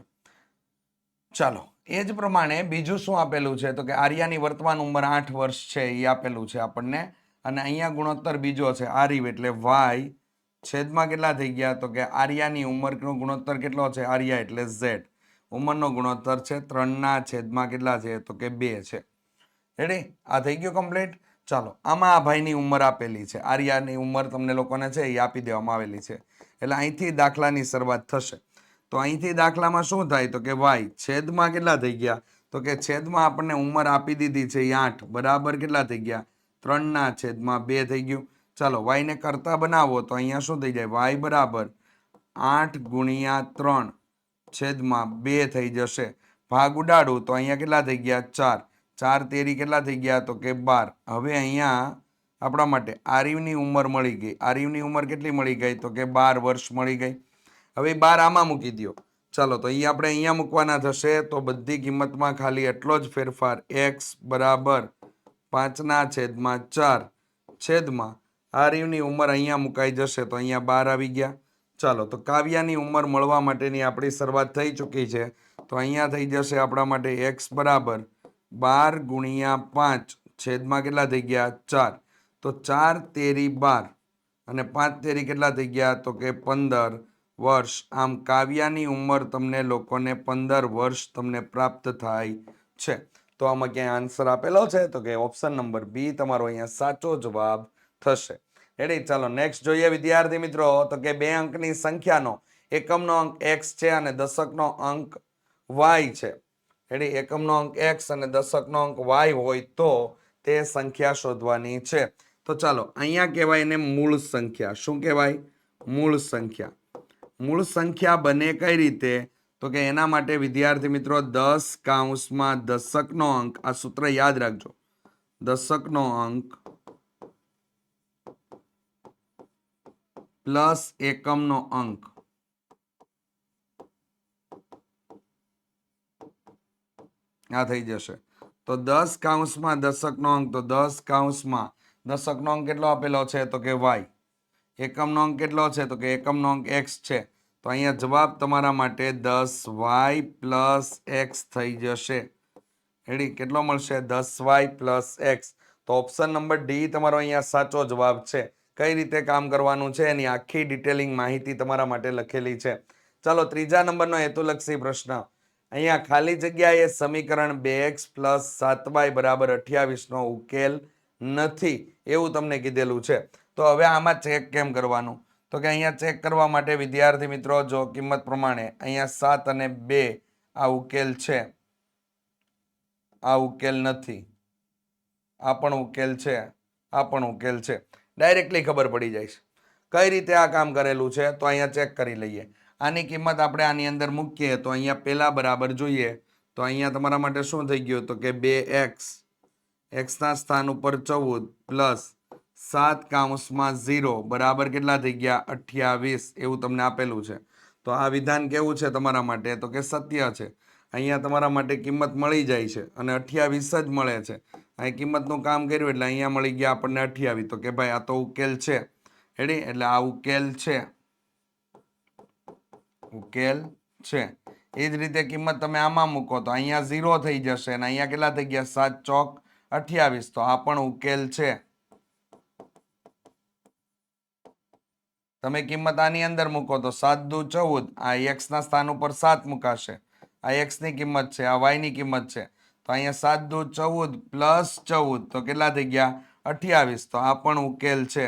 S1: ચાલો એ જ પ્રમાણે બીજું શું આપેલું છે? તો કે આર્યાની વર્તમાન ઉંમર 8 વર્ષ છે એ આપેલું છે આપણને. અને અહીંયા ગુણોત્તર બીજો છે આરિવ એટલે y છેદમાં કેટલા થઈ ગયા? તો કે આર્યાની ઉંમરનો ગુણોત્તર કેટલો છે? આર્યા એટલે z. ઉંમરનો ગુણોત્તર છે 3/છેદમાં કેટલા છે? તો કે 2 છે. રેડી? આ થઈ ગયું કમ્પ્લીટ. ચાલો આમાં આ ભાઈની ઉંમર આપેલી છે, આર્યાની ઉંમર તમને લોકોને છે એ આપી દેવામાં આવેલી છે. એટલે અહીંથી દાખલાની શરૂઆત થશે. તો અહીંથી દાખલામાં શું થાય? તો કે y છેદમાં કેટલા થઈ ગયા? તો કે છેદમાં આપણને ઉંમર આપી દીધી છે 8 બરાબર કેટલા થઈ ગયા? 3/2 થઈ ગયું. ચાલો y ને કરતા બનાવો તો અહીંયા શું થઈ જાય? y બરાબર 8 × 3 છેદમાં 2 થઈ જશે. ભાગ ઉડાડું તો અહીંયા કેટલા થઈ ગયા? 4. 4 તેરી કેટલા થઈ ગયા? તો કે 12. હવે અહીંયા આપણા માટે આર્યુની ઉંમર મળી ગઈ. આર્યુની ઉંમર કેટલી મળી ગઈ? તો કે 12 વર્ષ મળી ગઈ. હવે 12 આમાં મૂકી દો. ચાલો તો એ આપણે અહીંયા મૂકવાના થશે. તો બધી કિંમતમાં ખાલી એટલો જ ફેરફાર, x બરાબર 5/4 છેદમાં આર્યુની ઉંમર અહીંયા મુકાઈ જશે તો અહીંયા 12 આવી ગયા. ચાલો તો કાવ્યાની ઉંમર મળવા માટેની આપણી શરૂઆત થઈ ચૂકી છે. તો અહીંયા થઈ જશે આપણા માટે x બરાબર 12 ગુણ્યા 5 છેદમાં કેટલા થઈ ગયા? 4. તો 4 તેરી 12 અને 5 તેરી કેટલા થઈ ગયા? તો કે 15 વર્ષ. આમ કાવ્યાની ઉંમર તમને લોકોને 15 વર્ષ તમને પ્રાપ્ત થાય છે. તો આમાં ક્યાંય આન્સર આપેલો છે? તો કે ઓપ્શન નંબર બી તમારો અહીંયા સાચો જવાબ થશે. રેડી? ચાલો નેક્સ્ટ જોઈએ વિદ્યાર્થી મિત્રો. તો કે 2 અંકની સંખ્યાનો એકમનો અંક x છે અને દશકનો અંક y છે. રેડી? એકમનો અંક x અને દશકનો અંક y હોય તો તે સંખ્યા શોધવાની છે. તો ચાલો અહીંયા કહેવાય એને મૂળ સંખ્યા. શું કહેવાય? મૂળ સંખ્યા. મૂળ સંખ્યા બને કઈ રીતે? તો કે એના માટે વિદ્યાર્થી મિત્રો 10 કૌંસમાં દશકનો અંક, આ સૂત્ર યાદ રાખજો, દશકનો અંક પ્લસ એકમનો અંક આ થઈ જશે. તો 10 કૌંસમાં દશકનો અંક, તો 10 કૌંસમાં દશકનો અંક કેટલો આપેલો છે? તો કે y. એકમનો અંક કેટલો છે? તો કે એકમનો અંક x છે. તો અહીંયા જવાબ તમારા માટે 10y પ્લસ x થઈ જશે. રેડી? કેટલો મળશે? 10y plus x. તો ઓપ્શન નંબર ડી તમારો અહીંયા સાચો જવાબ છે. કઈ રીતે કામ કરવાનું છે એની આખી ડિટેલિંગ માહિતી તમારા માટે લખેલી છે. ચાલો ત્રીજા નંબરનો હેતુલક્ષી પ્રશ્ન. અહીંયા ખાલી જગ્યાએ સમીકરણ 2x પ્લસ 7y બરાબર 28 નો ઉકેલ નથી એવું તમને કીધેલું છે. તો હવે આમાં ચેક કેમ કરવાનું? તો કે અહીંયા ચેક કરવા માટે વિદ્યાર્થી મિત્રો જો કિંમત પ્રમાણે અહીંયા 7 અને 2 આ ઉકેલ છે, આ ઉકેલ નથી, આ પણ ઉકેલ છે, આ પણ ઉકેલ છે. ડાયરેક્ટલી ખબર પડી જાય છે કઈ રીતે આ કામ કરેલું છે. તો અહીંયા ચેક કરી લઈએ. આની કિંમત આપણે આની અંદર મૂકીએ તો અહીંયા પેલા બરાબર જોઈએ તો અહીંયા તમારા માટે શું થઈ ગયું? તો કે 2x, x ના સ્થાન ઉપર 14 પ્લસ 7 કૌંસમાં 0 બરાબર કેટલા થઈ ગયા? 28 એવું તમને આપેલું છે. તો આ વિધાન કેવું છે તમારા માટે? તો કે સત્ય છે. અહીંયા તમારા માટે કિંમત મળી જાય છે અને 28 જ મળે છે. અહીં કિંમતનું કામ કર્યું એટલે અહીંયા મળી ગયા આપણને 28. તો કે ભાઈ આ તો ઉકેલ છે. રેડી? એટલે આ ઉકેલ છે, ઉકેલ છે. એ જ રીતે કિંમત તમે આમાં મૂકો તો અહીંયા 0 થઈ જશે અને અહીંયા કેટલા થઈ ગયા? 7 ચોક 28. તો આ પણ ઉકેલ છે. તમે કિંમત આની અંદર મૂકો તો 7 દુ 14, આ x ના સ્થાન ઉપર 7 મુકાશે. આ x ની કિંમત છે, આ y ની કિંમત છે. તો અહીંયા 7 દુ 14 પ્લસ 14 તો કેટલા થઈ ગયા? 28. તો આ પણ ઉકેલ છે,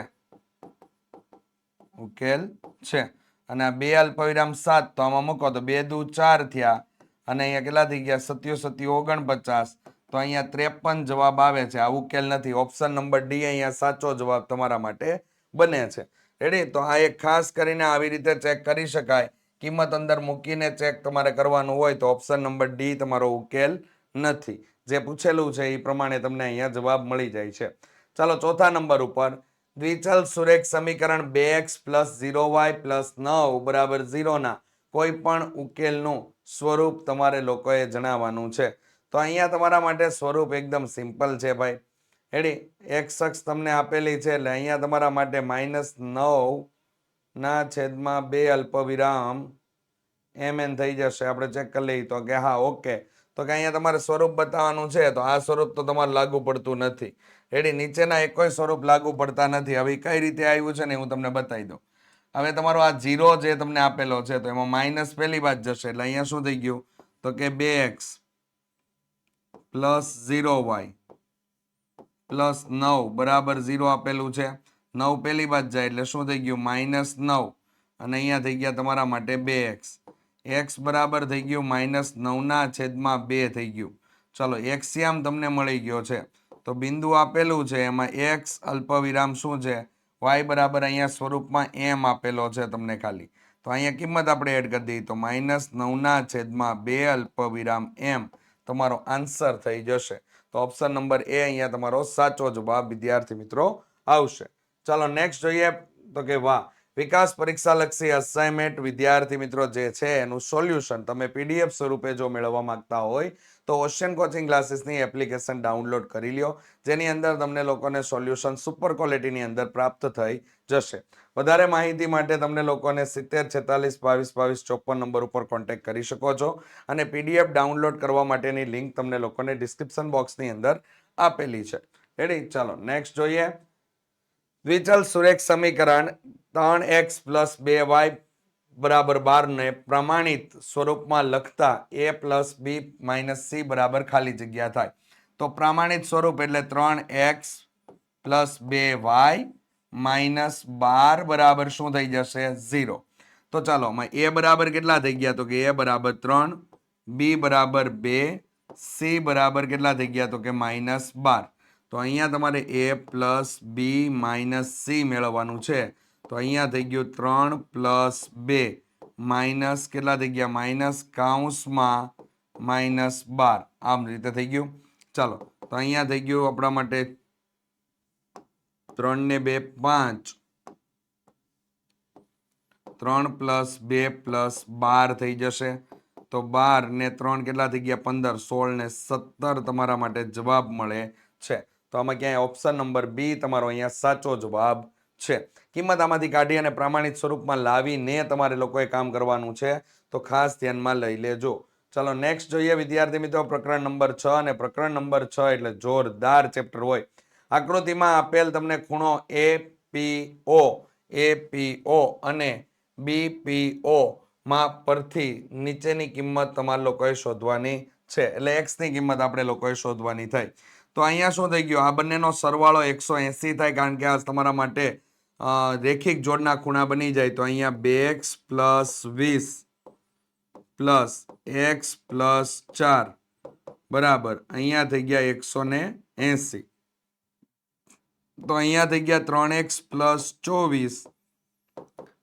S1: ઉકેલ છે. અને આ 2 અલ્પવિરામ 7 તો આમાં મૂકો તો 2 દુ 4 થયા અને અહીંયા કેટલા થઈ ગયા? 7 7 49. તો અહીંયા 53 જવાબ આવે છે. આ ઉકેલ નથી. ઓપ્શન નંબર ડી અહીંયા સાચો જવાબ તમારા માટે બને છે. રેડી? તો આ એક ખાસ કરીને આવી રીતે ચેક કરી શકાય. કિંમત અંદર મૂકીને ચેક તમારે કરવાનું હોય તો ઓપ્શન નંબર ડી તમારો ઉકેલ નથી. જે પૂછેલું છે એ પ્રમાણે તમને અહીંયા જવાબ મળી જાય છે. ચાલો ચોથા નંબર ઉપર દ્વિચલ સુરેખ સમીકરણ 2x પ્લસ 0y પ્લસ 9 બરાબર 0 ના કોઈ પણ ઉકેલનું સ્વરૂપ તમારે લોકોએ જણાવવાનું છે. તો અહીંયા તમારા માટે સ્વરૂપ એકદમ સિમ્પલ છે ભાઈ. રેડી? x અક્ષ તમને આપેલી છે એટલે અહીંયા તમારા માટે -9 ના છેદમાં 2 અલ્પવિરામ mn થઈ જશે. આપણે ચેક કરી લઈએ તો કે હા ઓકે. તો કે અહીંયા તમારે સ્વરૂપ બતાવવાનું છે તો આ સ્વરૂપ તો તમારે લાગુ પડતું નથી. રેડી? નીચેના એકોય સ્વરૂપ લાગુ પડતા નથી. હવે કઈ રીતે આવ્યું છે ને હું તમને બતાવી દઉં. હવે તમારો આ 0 જે તમને આપેલો છે તો એમાં માઇનસ પહેલી બાદ જશે એટલે અહીંયા શું થઈ ગયું? તો કે 2x પ્લસ 0y પ્લસ 9 બરાબર 0 આપેલું છે. 9 પહેલી બાદ જાય એટલે શું થઈ ગયું? -9 અને અહીંયા થઈ ગયા તમારા માટે 2x. x બરાબર થઈ ગયું -9 ના છેદમાં 2 થઈ ગયું. ચલો એક્સિયમ તમને મળી ગયો છે. તો બિંદુ આપેલું છે એમાં x અલ્પવિરામ શું છે? y બરાબર અહીંયા સ્વરૂપમાં m આપેલો છે તમને ખાલી. તો અહીંયા કિંમત આપણે એડ કરી દઈએ તો -9/2 અલ્પવિરામ m તમારો આન્સર થઈ જશે. તો ઓપ્શન નંબર એ અહીંયા તમારો સાચો જવાબ વિદ્યાર્થી મિત્રો આવશે. ચાલો નેક્સ્ટ જોઈએ. તો કે વાહ, વિકાસ પરીક્ષા લક્ષી અસાઇનમેન્ટ વિદ્યાર્થી મિત્રો જે છે એનું સોલ્યુશન તમે પીડીએફ સ્વરૂપે જો મેળવવા માંગતા હોય તો ઓશિયન કોચિંગ ક્લાસીસની એપ્લિકેશન ડાઉનલોડ કરી લ્યો, જેની અંદર તમને લોકોને સોલ્યુશન સુપર ક્વોલિટીની અંદર પ્રાપ્ત થઈ જશે. વધારે માહિતી માટે તમને લોકોને 7046222254 નંબર ઉપર કોન્ટેક્ટ કરી શકો છો અને પીડીએફ ડાઉનલોડ કરવા માટેની લિંક તમને લોકોને ડિસ્ક્રિપ્શન બોક્સની અંદર આપેલી છે. રેડી? ચાલો નેક્સ્ટ જોઈએ. દ્વિચલ સુરેખ સમીકરણ 3x + 2y = 12 ને પ્રમાણિત સ્વરૂપમાં લખતા a + b - c બરાબર ખાલી જગ્યા થાય. તો પ્રમાણિત સ્વરૂપ એટલે 3x + 2y - 12 બરાબર શું થઈ જશે? 0. તો ચાલો a બરાબર કેટલા થઈ ગયા? તો કે a બરાબર 3, b બરાબર 2, c બરાબર કેટલા થઈ ગયા? તો કે -12. તો અહીંયા તમારે a + b - c મેળવવાનું છે. તો અહીંયા થઈ ગયું 3 + 2 માઇનસ કેટલા થઈ ગયા? -12 આમ રીતે થઈ ગયું. ચાલો તો અહીંયા થઈ ગયું આપણા માટે 3 ને 2 5, 3 + 2 + 12 થઈ જશે. તો 12 ને 3 કેટલા થઈ ગયા? 15, 16 ને 17 તમારા માટે જવાબ મળે છે. તો આમાં ક્યાંય ઓપ્શન નંબર બી તમારો અહીંયા સાચો જવાબ છે. કિંમત આમાંથી કાઢી અને પ્રમાણિત સ્વરૂપમાં લાવીને તમારે લોકોએ કામ કરવાનું છે. તો ખાસ ધ્યાનમાં લઈ લેજો. ચાલો નેક્સ્ટ જોઈએ વિદ્યાર્થી મિત્રો, પ્રકરણ નંબર 6. અને પ્રકરણ નંબર 6 એટલે જોરદાર ચેપ્ટર હોય. આકૃતિમાં આપેલ તમને ખૂણો APO અને BPO માં પરથી નીચેની કિંમત તમારે લોકોએ શોધવાની છે. એટલે x ની કિંમત આપણે લોકોએ શોધવાની થાય. તો અહીંયા શું થઈ ગયું? આ બંનેનો સરવાળો 180 થાય, કારણ કે આ તમારા માટે રેખિક જોડના ખૂણા બની જાય. તો અહીંયા 2x + 20 + x + 4 બરાબર અહીંયા થઈ ગયા 180. તો અહીંયા થઈ ગયા 3x + 24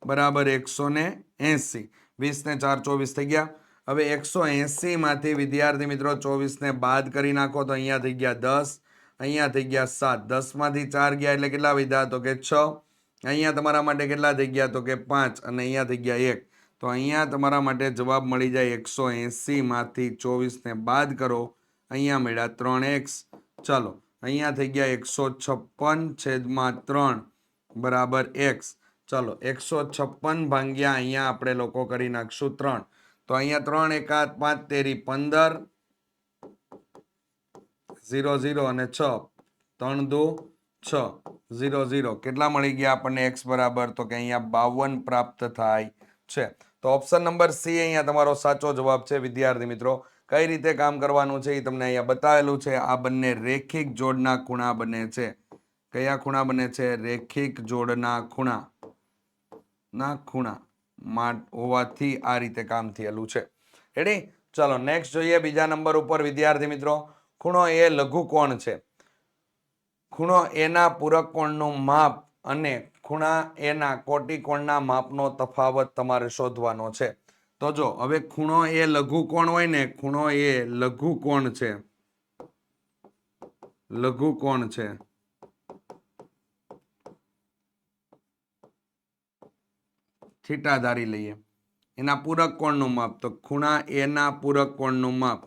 S1: બરાબર 180. 20 ને 4 24 થઈ ગયા. હવે 180 માંથી વિદ્યાર્થી મિત્રો 24 ને બાદ કરી નાખો તો અહીંયા થઈ ગયા 10, અહીંયા થઈ ગયા 7. 10 માંથી 4 ગયા એટલે કેટલા વધ્યા? તો કે 6. અહીંયા તમારા માટે કેટલા થઈ ગયા? તો કે 5 અને અહીંયા થઈ ગયા 1. તો અહીંયા તમારા માટે જવાબ મળી જાય 180 માંથી 24 ને બાદ કરો, અહીંયા મળ્યા 3x. ચાલો અહીંયા થઈ ગયા 156/3 બરાબર x. ચાલો 156 ભાગ્યા અહીંયા આપણે લોકો કરી નાખશું 3. તો અહીંયા 3 એકા 5 તેરી 15, 0 0 અને 6, 3 2 6, 0 0 કેટલા મળી ગયા આપણને x બરાબર? તો કે અહીંયા 52 પ્રાપ્ત થાય છે. તો ઓપ્શન નંબર સી અહીંયા તમારો સાચો જવાબ છે વિદ્યાર્થી મિત્રો. કઈ રીતે કામ કરવાનું છે એ તમને અહીંયા બતાવેલું છે. આ બંને રેખિક જોડના ખૂણા બને છે. કયા ખૂણા બને છે? રેખિક જોડના ખૂણા હોવાથી આ રીતે કામ થયેલું છે. રેડી? ચાલો નેક્સ્ટ જોઈએ. બીજા નંબર ઉપર વિદ્યાર્થી મિત્રો, ખૂણો એ લઘુકોણ છે. ખૂણો એના પૂરક કોણનું માપ અને ખૂણા એના કોટિકોણના માપનો તફાવત તમારે શોધવાનો છે. તો જો હવે ખૂણો એ લઘુકોણ હોય ને, ખૂણો એ લઘુકોણ છે. થીટા ધારી લઈએ. એના પૂરક કોણનું માપ, તો ખૂણા એના પૂરક કોણનું માપ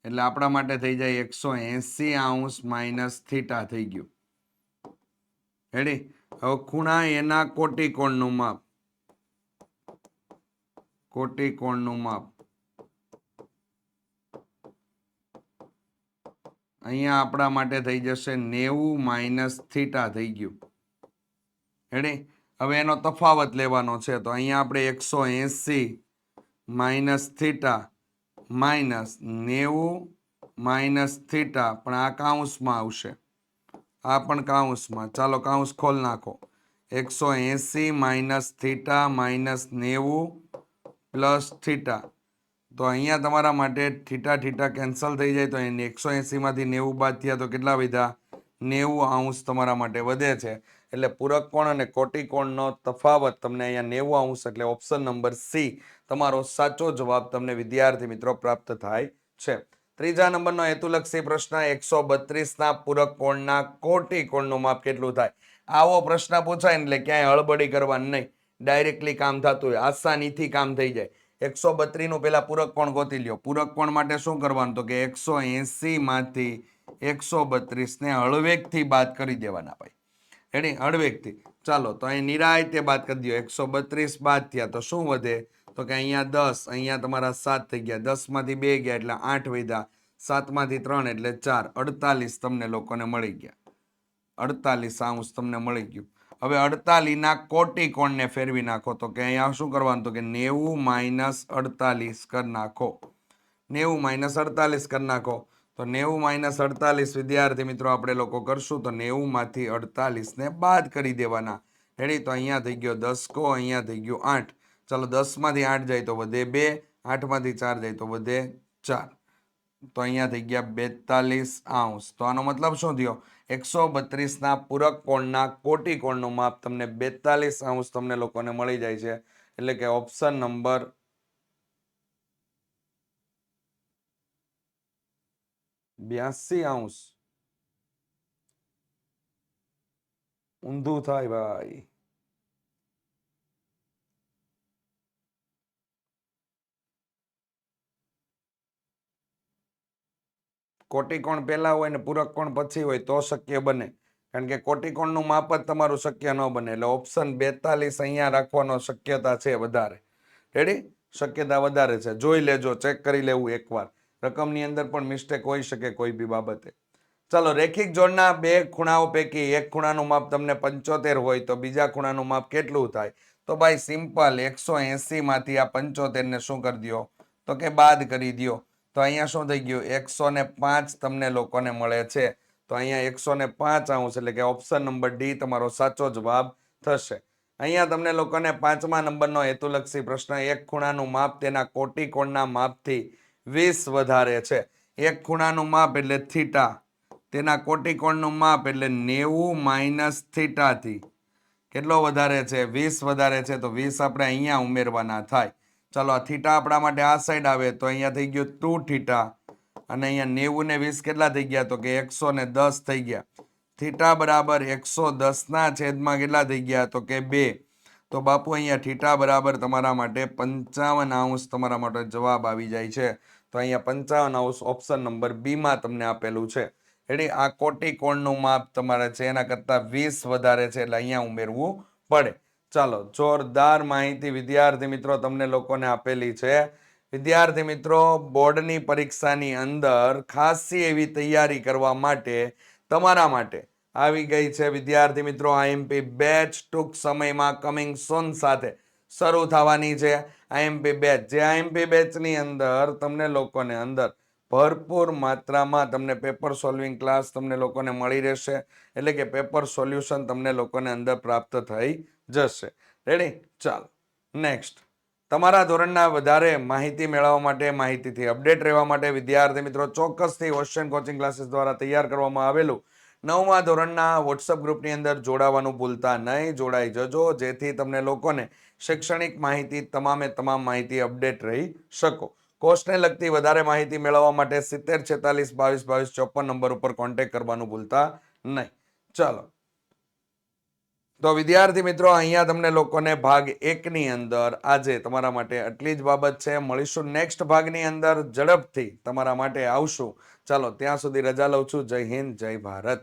S1: એટલે આપણા માટે થઈ જાય 180° માઇનસ થીટા થઈ ગયું. રેડી? હવે ખૂણા એના કોટિકોણનું માપ અહીંયા આપણા માટે થઈ જશે 90 - થીટા થઈ ગયું. રેડી? હવે એનો તફાવત લેવાનો છે. તો અહીંયા આપણે 180 - થીટા માઇનસ 90 - થીટા, પણ આ કાઉન્સમાં આવશે, આ પણ કાઉન્સમાં. ચાલો કાઉન્સ ખોલ નાખો. 180 - થીટા માઇનસ 90 + થીટા તો અહીંયા તમારા માટે થીટા થીટા કેન્સલ થઈ જાય તો 180 માંથી 90 બાદ થયા તો કેટલા વધ્યા? 90° તમારા માટે વધે છે. એટલે પૂરક કોણ અને કોટી કોણનો તફાવત તમને અહીંયા 90° એટલે ઓપ્શન નંબર સી તમારો સાચો જવાબ તમને વિદ્યાર્થી મિત્રો પ્રાપ્ત થાય છે. ત્રીજા નંબરનો હેતુલક્ષી પ્રશ્ન 132 પૂરક કોણના કોટી કોણનું માપ કેટલું થાય? આવો પ્રશ્ન પૂછાય એટલે ક્યાંય હળબડી કરવાની નહીં, ડાયરેક્ટલી કામ થતું હોય, આસાનીથી કામ થઈ જાય. 132 નું પેલા પૂરક કોણ ગોતી લ્યો. પૂરક કોણ માટે શું કરવાનું? તો કે 180 માંથી 132 ને હળવેકથી બાદ કરી દેવાના ભાઈ. રેડી? હળવેકથી. ચાલો તો અહીં નિરાયતે બાદ કરી દો. 132 બાદ થયા તો શું વધે? તો કે અહીંયા 10, અહીંયા તમારા 7 થઈ ગયા, 10 માંથી 2 ગયા એટલે 8 વધ્યા, 7 માંથી 3 એટલે 4, 48 તમને લોકોને મળી ગયા. 48° તમને મળી ગયું. હવે 48 ના કોટી કોણને ફેરવી નાખો તો કે અહીંયા શું કરવાનું? તો કે 90 - 48 કરી નાખો. 90 - 48 કરી નાખો તો 90 - 48 વિદ્યાર્થી મિત્રો આપણે લોકો કરશું તો 90 માંથી 48 ને બાદ કરી દેવાના. રેડી? તો અહીંયા થઈ ગયો 10, અહીંયા થઈ ગયું 8. ચાલો 10 માંથી 8 જાય તો વધે 2, 8 માંથી 4 જાય તો વધે 4. તો અહીંયા થઈ ગયા 42°. તો આનો મતલબ શું થયો? 132 ના પૂરક કોણના કોટી કોણનું માપ તમને 42° તમને લોકોને મળી જાય છે. એટલે કે ઓપ્શન નંબર 82°. ઊંધું થાય ભાઈ. કોટી કોણ પહેલા હોય ને પૂરક કોણ પછી હોય તો શક્ય બને, કારણ કે કોટી કોણનું માપ જ તમારું શક્ય ન બને. એટલે ઓપ્શન 42 અહીંયા રાખવાનો શક્યતા છે વધારે. રેડી? શક્યતા વધારે છે. જોઈ લેજો, ચેક કરી લેવું એકવાર. રકમની અંદર પણ મિસ્ટેક હોઈ શકે કોઈ બી બાબતે. ચાલો, રેખિક જોડના બે ખૂણાઓ પૈકી એક ખૂણાનું માપ તમને 75 હોય તો બીજા ખૂણાનું માપ કેટલું થાય? તો ભાઈ સિમ્પલ, 180 માંથી આ 75 ને શું કરી દો? તો કે બાદ કરી દો. તો અહીંયા શું થઈ ગયું? 105 તમને લોકોને મળે છે. તો અહીંયા 105° એટલે કે ઓપ્શન નંબર ડી તમારો સાચો જવાબ થશે. અહીંયા તમને લોકોને 5મા નંબરનો હેતુલક્ષી પ્રશ્ન, એક ખૂણાનું માપ તેના કોટી કોણના માપથી 20 વધારે છે. એક ખૂણાનું માપ એટલે થીટા, તેના કોટી કોણનું માપ એટલે 90 - થીટાથી કેટલો વધારે છે? 20 વધારે છે. તો 20 આપણે અહીંયા ઉમેરવાના થાય. ચાલો, આ થીટા આપણા માટે આ સાઈડ આવે તો અહીંયા થઈ ગયું 2 થીટા અને અહીંયા 90 ને 20 કેટલા થઈ ગયા? તો કે 110 થઈ ગયા. થીટા બરાબર 110 ના છેદમાં કેટલા થઈ ગયા? તો કે 2. તો બાપુ અહીંયા થીટા બરાબર તમારા માટે 55° તમારા માટે જવાબ આવી જાય છે. તો અહીંયા 55° ઓપ્શન નંબર બી માં તમને આપેલું છે. એટલે આ કોટી કોણનું માપ તમારે છે એના કરતા 20 વધારે છે એટલે અહીંયા ઉમેરવું પડે. ચાલો, જોરદાર માહિતી વિદ્યાર્થી મિત્રો તમને લોકોને આપેલી છે. વિદ્યાર્થી મિત્રો, બોર્ડની પરીક્ષાની અંદર ખાસી એવી તૈયારી કરવા માટે તમારા માટે આવી ગઈ છે વિદ્યાર્થી મિત્રો આઈએમપી બેચ. ટૂંક સમયમાં કમિંગ સોન સાથે શરૂ થવાની છે આઈએમપી બેચ. જે આઈએમપી બેચની અંદર તમને લોકોને અંદર ભરપૂર માત્રામાં તમને પેપર સોલ્વિંગ ક્લાસ તમને લોકોને મળી રહેશે. એટલે કે પેપર સોલ્યુશન તમને લોકોને અંદર પ્રાપ્ત થઈ જશે. રેડી? ચાલો, નેક્સ્ટ. તમારા ધોરણના વધારે માહિતી મેળવવા માટે, માહિતીથી અપડેટ રહેવા માટે વિદ્યાર્થી મિત્રો ચોક્કસથી ઓશિયન કોચિંગ ક્લાસીસ દ્વારા તૈયાર કરવામાં આવેલું 9મા ધોરણના વોટ્સઅપ ગ્રુપની અંદર જોડાવાનું ભૂલતા નહીં. જોડાઈ જજો, જેથી તમને લોકોને શૈક્ષણિક માહિતી તમામે તમામ માહિતી અપડેટ રહી શકો. કોર્સને લગતી વધારે માહિતી મેળવવા માટે 70 46 22 22 54 નંબર ઉપર કોન્ટેક્ટ કરવાનું ભૂલતા નહીં. ચાલો, તો વિદ્યાર્થી મિત્રો અહીંયા તમને લોકોને ભાગ 1 ની અંદર આજે તમારા માટે આટલી જ બાબત છે. મળીશું નેક્સ્ટ ભાગની અંદર, ઝડપથી તમારા માટે આવશું. ચાલો, ત્યાં સુધી રજા લઉં છું. જય હિન્દ, જય ભારત.